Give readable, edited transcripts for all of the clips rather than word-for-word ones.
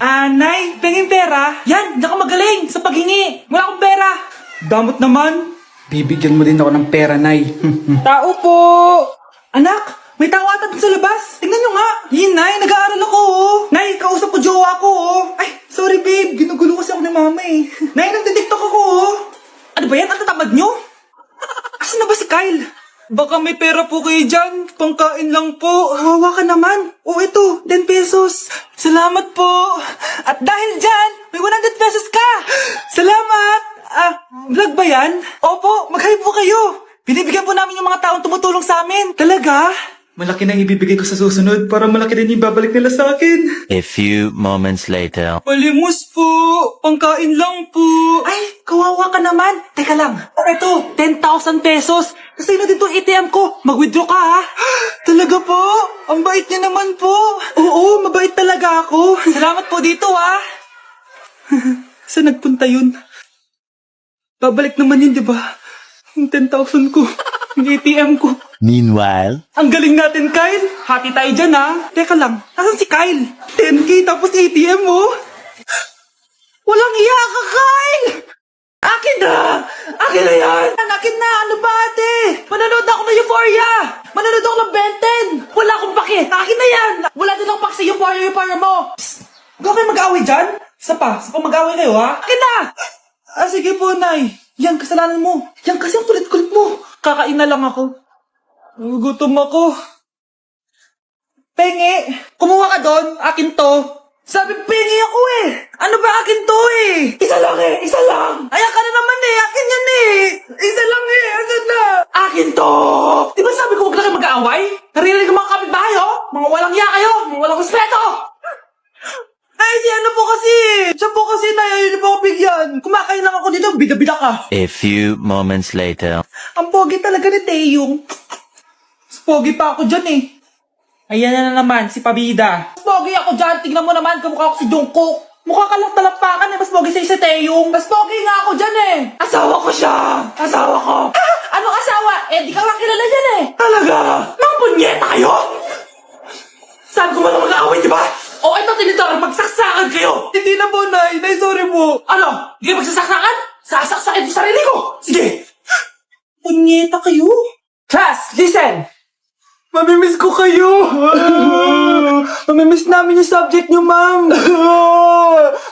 Nay, pengin pera? Yan, di ako magaling sa paghingi. Wala akong pera. Damot naman. Bibigyan mo din ako ng pera, Nay. Tao po! Anak, may tao ata dun sa labas. Tingnan nyo nga. Yun, Nay, nag-aaral ako, oh. Nay, kausap ko jowa ko, oh. Ay, sorry, babe. Ginugulo kasi ako ni mama, eh. Nay, nagtitiktok ako, oh. Ano ba yan? Ang tatamad nyo? Asan na ba si Kyle? Baka may pera po kayo dyan. Pangkain lang po. Hawa ka naman. O ito, 10 pesos. Salamat po. At dahil dyan, may 100 pesos ka. Salamat. Vlog ba yan? Opo, mag-hi po kayo. Binibigyan po namin yung mga taong tumutulong sa amin. Talaga? Malaki na ibibigay ko sa susunod para malaki din yung babalik nila sa akin. A few moments later. Palimos po. Pangkain lang po. Ay, kawawa ka naman. Teka lang. Ito, 10,000 pesos. Kasi na din itong ATM ko. Mag-withdraw ka, ha? Talaga po? Ang bait niya naman po. Oo, mabait talaga ako. Salamat po dito, ha? Saan nagpunta yun? Babalik naman yun, di ba? Yung 10,000 ko. Yung ATM ko. Meanwhile. Ang galing natin, Kyle. Hati tayo dyan, ha? Teka lang, nasan si Kyle? 10K tapos ATM mo? Walang iya ka, Kyle! Akin na! Akin na yan! Akin na! Ano ba, ate? Manonood ako ng Euphoria! Manonood ako ng Ben 10! Wala akong pake! Akin na yan! Wala din akong pake sa Euphoria mo! Psst! Huwag kayo mag-away dyan? Isa pa mag-away kayo, ha? Akin na! Sige po, Nay. Yan, kasalanan mo. Yan kasi ang kulit-kulit mo. Kakain na lang ako. Gutom ako. Pengi, kumuha ka doon. Akin to. Sabi, pengi ako eh. Ano ba akin to eh? Isa lang eh, isa lang. Ayan ka na naman eh, akin yan eh. Isa lang eh, asan na? Akin to. Di ba sabi ko huwag lang kayo mag-aaway? Naririnig ang mga kapitbahay oh. Mga walang iya kayo, mga walang respeto. Ay, si ano po kasi? Siya po kasi na, yun po ako bigyan. Kumakain lang ako dito, bida-bida ka. A few moments later. Ang pogi talaga ni Taeyong. Mas pogi pa ako dyan eh. Ayan na naman, si Pabida. Mas pogi ako dyan, tignan mo naman, kamukha ako si Jungkook. Mukha ka lang talampakan eh, mas pogi sa'yo si Taeyong. Mas pogi nga ako dyan eh. Asawa ko siya. Asawa ko. Ha? Anong asawa? Eh, di ka lang kilala dyan eh. Talaga? Mga punyeta kayo? Sabi ko malang mag-aaway, di ba? O ito, tinitor, magsaksakan kayo! Hindi na po, Nay. Nay, sorry po. Ano? Hindi magsasaksakan? Sasaksakin yung sarili ko! Sige! Punyeta kayo? Class, listen! Mamimiss ko kayo! Mamimiss namin yung subject nyo, ma'am!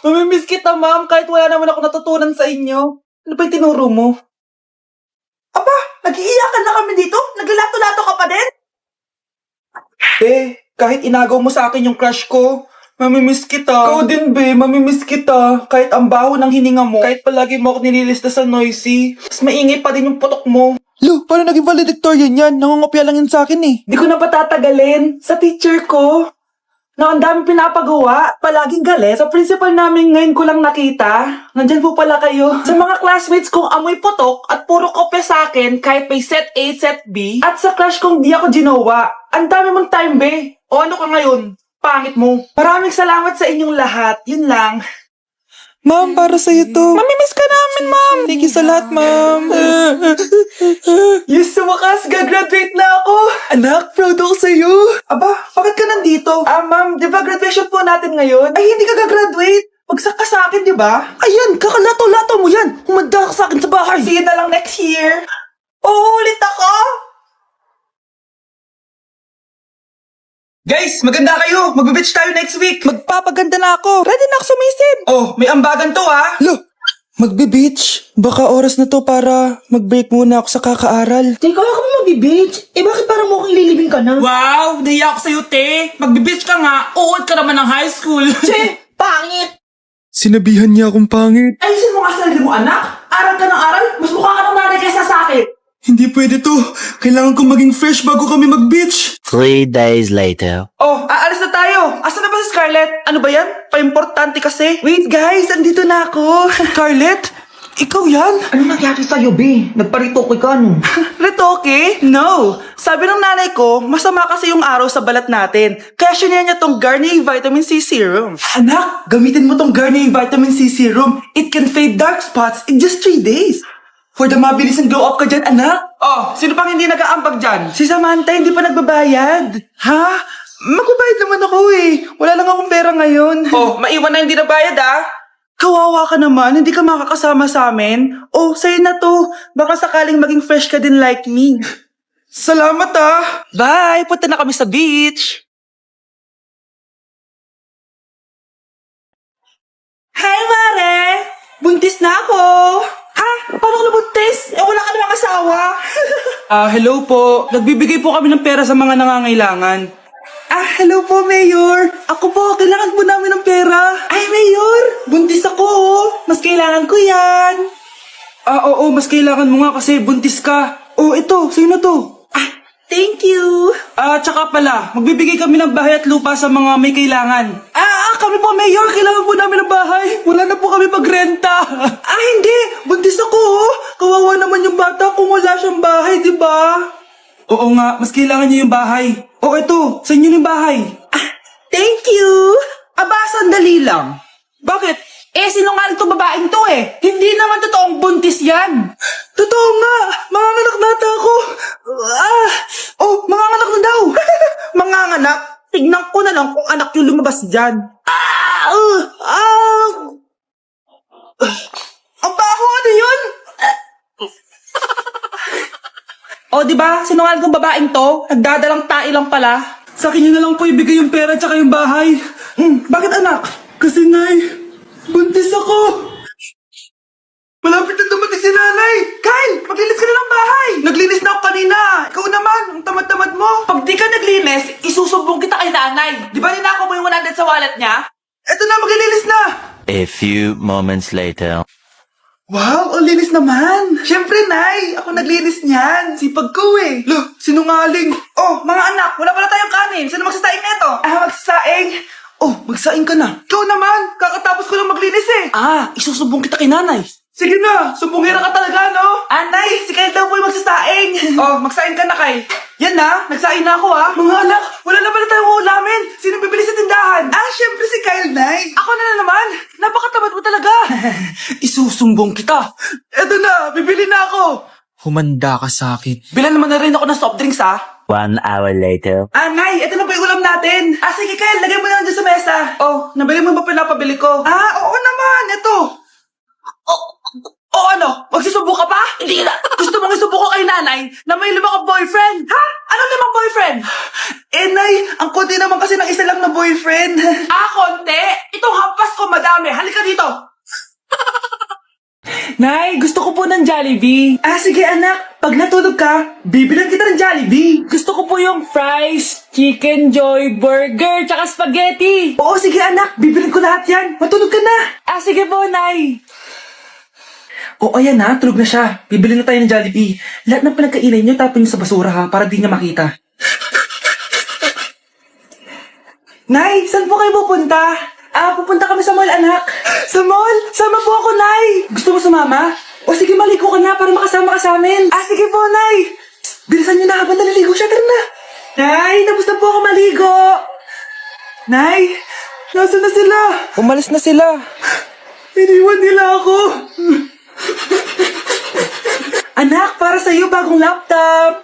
Mamimiss kita, ma'am, kahit wala naman ako natutunan sa inyo. Ano ba yung tinuro mo? Aba, nag-iiyakan na kami dito? Naglalato-lato ka pa din? Kahit inagaw mo sa akin yung crush ko, mamimiss kita. Ikaw din, be, mamimiss kita. Kahit ang baho ng hininga mo, kahit palagi mo ako nililista sa noisy, mas maingay pa din yung putok mo. Lo, paano naging valedictorian yan? Nangungopia lang yun sa akin eh. Di ko na patatagalin sa teacher ko. Na ang dami pinapagawa, palaging galit. Sa principal namin ngayon ko lang nakita. Nandyan po pala kayo. Sa mga classmates kong amoy putok at puro kopya sa akin kahit may set A, set B. At sa crush kong di ako ginawa. Ang dami mong time, be. O ano ka ngayon? Pangit mo. Maraming salamat sa inyong lahat. Yun lang. Ma'am, para sa'yo to. Mamimiss ka namin, ma'am. Thank you sa lahat, ma'am. Yes, sa wakas, gagraduate na ako. Anak, proud ako sa'yo. Aba, bakit ka nandito? Ma'am, di ba graduation po natin ngayon? Ay, hindi ka gagraduate. Bagsak ka sa akin, di ba? Ayan, kakalato-lato mo yan. Humanda ka sa akin sa bahay. See you na lang next year. Uulit ako. Guys, maganda kayo. Magbe-beach tayo next week. Magpapaganda na ako. Ready na ako sumisid. Oh, may ambagan to ha. Lo, magbe-beach. Baka oras na to para mag-break muna ako sa kakaaral. Teka, wala ka ba mag-beach? Eh bakit parang mukhang ililibing ka na? Wow, nahiya ako sa'yo, te. Magbe-beach ka nga. Uod ka naman ng high school. Che, pangit! Sinabihan niya akong pangit. Ayusin mo nga sarili mo, anak. Aral ka ng aral. Mas mukha ka ng nanay kaysa sa akin. Hindi pwede to. Kailangan kong maging fresh bago kami mag-beach. 3 days later. Oh, aalis na tayo. Asan na ba si Scarlett? Ano ba yan? Pa-importante kasi. Wait guys, andito na ako. Scarlett, ikaw yan? Ano nangyari sa'yo, be? Nagparitoke ka, no? Retoke? No. Sabi ng nanay ko, masama kasi yung araw sa balat natin. Kaya sinaya niya tong Garnier Vitamin C Serum. Anak, gamitin mo tong Garnier Vitamin C Serum. It can fade dark spots in just 3 days. For the mabilis and glow up ka dyan, anak. Oh, sino pang hindi nag-aambag dyan? Si Samantha hindi pa nagbabayad. Ha? Magbabayad naman ako eh. Wala lang akong pera ngayon. Oh, maiwan na hindi nabayad ah. Kawawa ka naman, hindi ka makakasama sa amin. Oh, sa'yo na to. Baka sakaling maging fresh ka din like me. Salamat ah. Bye! Punta na kami sa beach! Hi, Mare! Buntis na ako! Ha? Paano ka nabuntis? Eh, wala ka namang asawa! Hello po. Nagbibigay po kami ng pera sa mga nangangailangan. Hello po, Mayor. Ako po, kailangan po namin ng pera. Ay, Mayor! Buntis ako oh! Mas kailangan ko yan! Oo, mas kailangan mo nga kasi buntis ka. Oh, ito, sa'yo na to. Thank you! Tsaka pala, magbibigay kami ng bahay at lupa sa mga may kailangan. Kami po, Mayor, kailangan po namin ng bahay. Wala na po kami magrenta. Hindi, buntis ako, oh. Kawawa naman yung bata kung wala siyang bahay, di ba? Oo nga, mas kailangan niya yung bahay. Oh, ito, sa inyo yung bahay. Thank you! Aba, sandali lang. Bakit? Sinungaling tong babaeng to eh! Hindi naman totoong buntis yan! Totoo nga, manganganak nata ako. Manganganak na daw. Manganganak? Tignan ko na lang kung anak yung lumabas dyan. Ang baho, ano yun? O, di ba? Sinungaling tong babaeng to? Nagdadalang tae lang pala. Sa akin nyo na lang po ibigay yung pera tsaka yung bahay. Bakit anak? Kasi nay, buntis ako. Malapit na dumating si nanay. Kyle, maglinis ka na ng bahay. Naglinis na ako kanina. Ikaw naman, ang tamad-tamad mo. Pag di ka naglinis, isusumbong kita kay nanay. Di ba ninakaw mo yung 100 sa wallet niya? Eto na, maglilinis na. A few moments later. Wow, ang linis naman. Siyempre, Nay. Ako naglinis niyan. Sipag ko eh. Loh, sinungaling. Oh, mga anak, wala pala tayong kanin. Sino magsasaing nito? Magsasaing. Oh, magsaing ka na. Ikaw naman. Kakatapos ko lang maglinis eh. Isusumbong kita kay nanay. Sige na, sumbongera ka talaga, no? Anay, si Kyle daw po yung magsasaing. Oh, magsaing ka na, Kyle. Yan na, nagsaing na ako Mga anak, wala na pala tayong ulamin. Sino bibili sa tindahan? Siyempre si Kyle, Nay. Ako na naman. Napakatamad mo talaga. Isusumbong kita. Eto na, bibili na ako. Humanda ka sa akin. Bilan naman na rin ako ng soft drinks, 1 hour later. Nay, eto na po yung ulam natin. Sige, Kyle, lagay mo na dyan sa mesa. Oh, nabili mo ba pinapabili ko? Oo naman, eto. Ano? Magsusubo ka pa? Hindi na. Gusto mong isubo ko kay nanay na may 5 kang boyfriend? Ha? Anong 5 boyfriend? Nay, ang konti naman kasi ng isa lang na boyfriend. Konti? Itong hampas ko madami. Halika dito. Nay, gusto ko po ng Jollibee. Sige anak, pag natulog ka, bibilan kita ng Jollibee. Gusto ko po yung fries, chicken joy, burger, tsaka spaghetti. Oo, sige anak, bibilan ko lahat yan. Matulog ka na. Sige po, Nay. Ayan na, tulog na siya. Bibili na tayo ng Jollibee. Lahat ng pinagkainan niyo tapon niyo sa basura ha, para di niya makita. Nay, saan po kayo pupunta? Pupunta kami sa mall, anak. Sa mall? Sama po ako, Nay. Gusto mo sumama? Sige, maligo ka na para makasama ka sa amin. Sige po, Nay. Psst, bilisan niyo na habang naliligo siya. Tara na. Nay, tapos na po ako maligo. Nay, nasaan na sila? Umalis na sila. Iniwan nila ako. Anak, para sa'yo bagong laptop.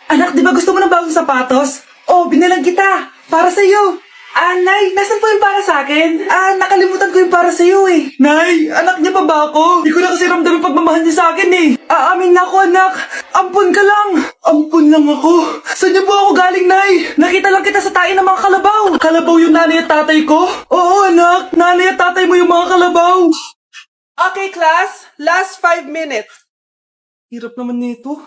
Anak, di ba gusto mo ng bagong sapatos? Binalang kita. Para sa'yo. Nay, nasan po yung para sa akin? Nakalimutan ko yung para sa'yo eh. Nay, anak niya pa ba ako? Di ko na kasi ramdam yung pagmamahal niya sa akin eh. Aamin na ako, anak. Ampun ka lang. Ampun lang ako. Saan niyo po ako galing, Nay? Nakita lang kita sa tayo ng mga kalabaw. Kalabaw yung nanay at tatay ko? Oo, anak. Nanay at tatay mo yung mga kalabaw. Okay, class. Last 5 minutes. Hirap naman nito.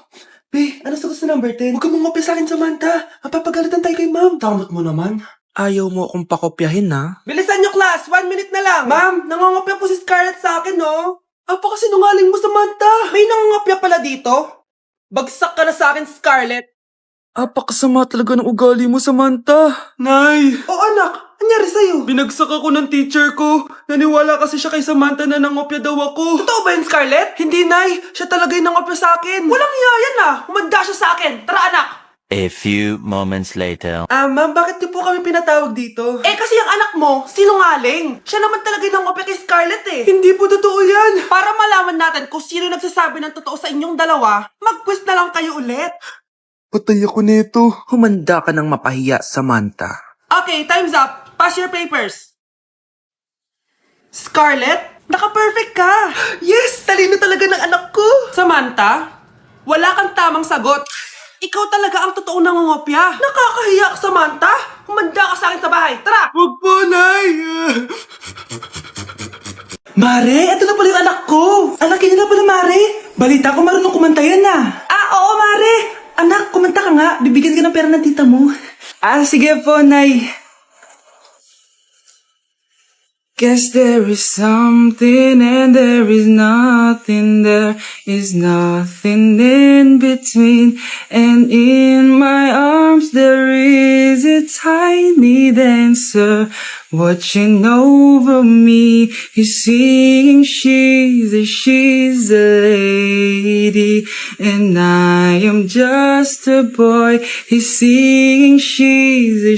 Be, ano sa gusto number 10? Huwag ka mong ngopya sa akin, Samantha. Mapapagalitan tayo kay ma'am. Tamot mo naman. Ayaw mo akong pakopyahin, ha? Bilisan nyo, class. 1 minute na lang. Ma'am, nangangopya po si Scarlett sa akin, no? Apakasinungaling mo, Samantha. May nangangopya pala dito? Bagsak ka na sa akin, Scarlett. Apakasama talaga ng ugali mo, Samantha. Nay. Anak. Anyari sa'yo? Binagsak ako ng teacher ko. Naniwala kasi siya kay Samantha na nangopya daw ako. Totoo ba yun, Scarlett? Hindi, Nay. Siya talaga yung nangopya sa akin. Walang iya yan, Humanda siya sa akin. Tara, anak. A few moments later. Ma'am, bakit niyo po kami pinatawag dito? Kasi ang anak mo, sinungaling. Siya naman talaga yung nangopya kay Scarlett eh. Hindi po totoo yan. Para malaman natin kung sino nagsasabi ng totoo sa inyong dalawa, mag-quiz na lang kayo ulit. Patay ako nito. Humanda ka ng mapahiya, Samantha. Okay, time's up. Pass your papers. Scarlett, naka-perfect ka. Yes! Talino talaga ng anak ko! Samantha, wala kang tamang sagot. Ikaw talaga ang totoong nangungopya. Nakakahiya ka, Samantha. Humanda ka sa akin sa bahay. Tara! Huwag po, Nay! Mare, ito na pala yung anak ko. Anak, yun na pala, Mare. Balita ko marunong kumanta yan ah. Oo, Mare. Anak, kumanta ka nga. Bibigyan ka ng pera ng tita mo. Sige po, Nay. Guess there is something and there is nothing. There is nothing in between. And in my arms there is a tiny dancer watching over me. He's singing she's a lady. And I am just a boy. He's singing she's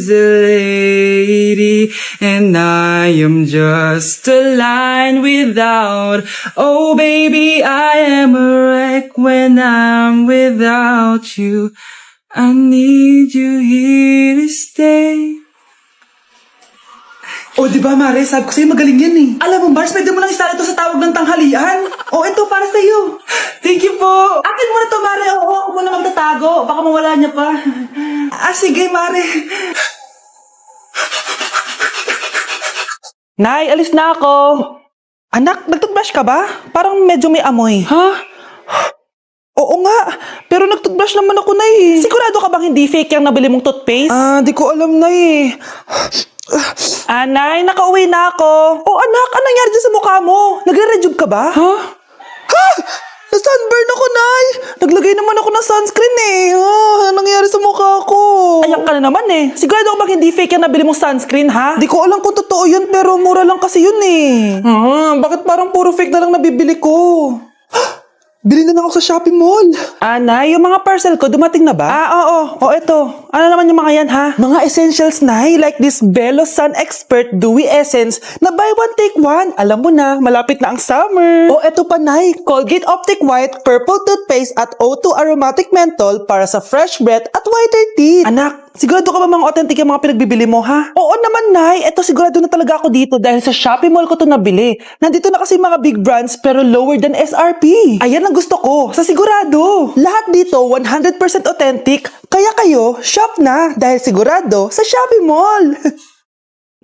a lady. And I am just a line without. Oh baby, I am a wreck when I'm without you. I need you here to stay. O, di ba, Mare? Sabi ko sa'yo, magaling yan eh. Alam mo, Mars, pwede mo lang isala ito sa tawag ng tanghalian. O, ito, para sa'yo. Thank you po. Akin mo na to, Mare. Oo, ako muna magtatago. Baka mawala niya pa. Sige, Mare. Nay, alis na ako. Anak, nagtutbrush ka ba? Parang medyo may amoy. Ha? Oo nga, pero nagtutbrush naman ako, Nay. Sigurado ka bang hindi fake yung nabili mong toothpaste? Di ko alam, Nay. Nay, nakauwi na ako. Oh, anak, anong nangyari dyan sa mukha mo? Nagre-rejuve ka ba? Ha? Na-sunburn ako, Nay. Naglagay naman ako ng sunscreen eh. Anong nangyari sa mukha ko? Ayan ka na naman eh. Sigurado ka bang hindi fake yung nabili mong sunscreen, ha? Di ko alam kung totoo yun, pero mura lang kasi yun eh. Bakit parang puro fake na lang nabibili ko? Bili na lang ako sa Shopee Mall. Nay, yung mga parcel ko, dumating na ba? Oo. O, eto. Ano naman yung mga yan, ha? Mga essentials, Nay, like this Belo Sun Expert Dewy Essence na buy one take one. Alam mo na, malapit na ang summer. O eto pa, Nay, Colgate Optic White Purple Toothpaste at O2 Aromatic Menthol para sa fresh breath at whiter teeth. Anak, sigurado ka ba mga authentic yung mga pinagbibili mo, ha? Oo naman, Nay. Eto, sigurado na talaga ako dito dahil sa Shopee Mall ko to nabili. Nandito na kasi mga big brands pero lower than SRP. Ayan ang gusto ko, sa sigurado. Lahat dito 100% authentic, kaya kayo, shop na dahil sigurado sa Shopee Mall.